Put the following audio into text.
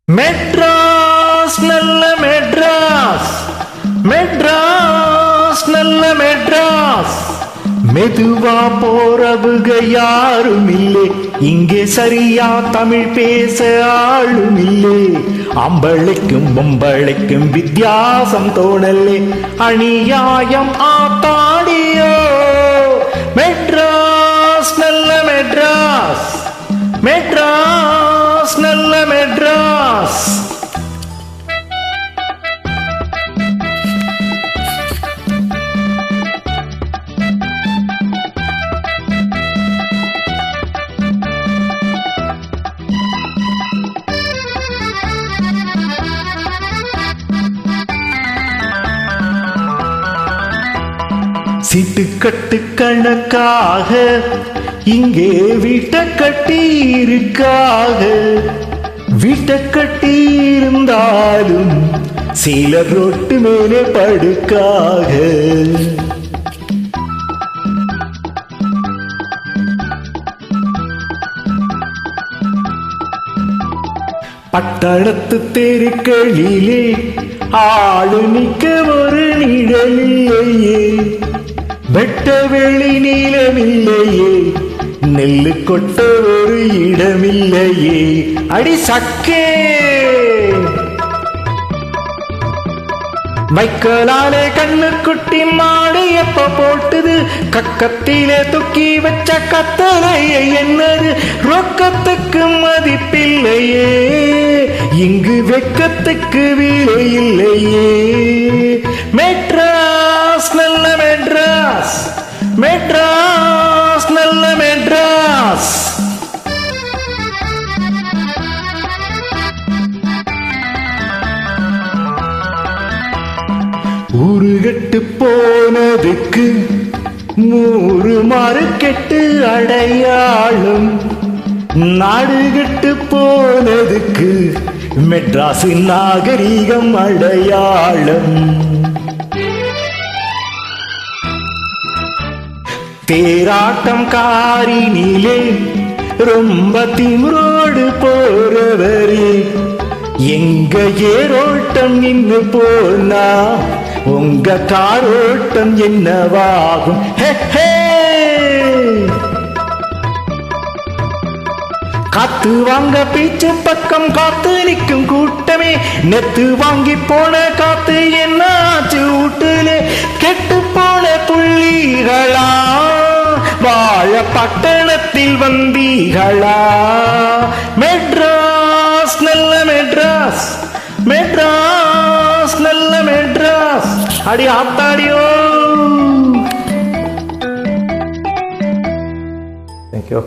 மெட்ராஸ் நல்ல மெட்ராஸ், மெட்ராஸ் நல்ல மெட்ராஸ். மெதுவா போறவுக யாரும் இல்லை, இங்கே சரியா தமிழ் பேச ஆளும் இல்லை. அம்பளைக்கும் பொம்பளைக்கும் வித்தியாசம் தோணலே, அநியாயம் ஆத்தாடியோ. மெட்ராஸ் நல்ல மெட்ராஸ், மெட்ராஸ் நல்ல மெட்ராஸ். சீட்டுக்கட்டு கணக்காக இங்கே வீட்டை கட்டி இருக்காக. வீட்டை கட்டி இருந்தாலும் சிலர் ரோட்டு மேலே படுக்காக. பட்டணத்து தெருக்களிலே ஆளு நிக்க ஒரு நிழலில்லையே, வெட்ட வெளி நீளமில்லையே, நெல்லு கொட்ட ஒரு இடமில்லையே. அடி சக்கே மைக்கலாலே கண்ணு குட்டி மாடு எப்ப போட்டுது, கக்கத்திலே துக்கி வச்ச கத்தலையே என்னது. ரொக்கத்துக்கு மதிப்பில்லையே, இங்கு வெக்கத்துக்கு விலை இல்லையே. மெட்ராஸ் நல்ல மெட்ராஸ், மெட்ராஸ் நல்ல மெட்ராஸ். ஊருகட்டு போனதுக்கு 100 மாறுகட்டு அடையாளம், நாடுகட்டு போனதுக்கு மெட்ராஸ் நாகரீகம் அடையாளம். தேராட்டம் காரினிலே ரொம்ப திமிரோடு போறவரே, எங்க ஏரோட்டம் நின்று போனா உங்க காரோட்டம் என்னவாகும். காத்து வாங்க பீச்சு பக்கம் காத்து நிற்கும் கூட்டமே, நெத்து வாங்கி போன காத்து என்னாச்சு வீட்டுல. கெட்டு போன புள்ளிகளா, வாழ பட்டணத்தில் வந்தீகளா. மெட்ராஸ் நல்ல மெட்ராஸ், மெட்ராஸ் நல்ல மெட்ராஸ். அடி ஆத்தாடியோ. Thank you.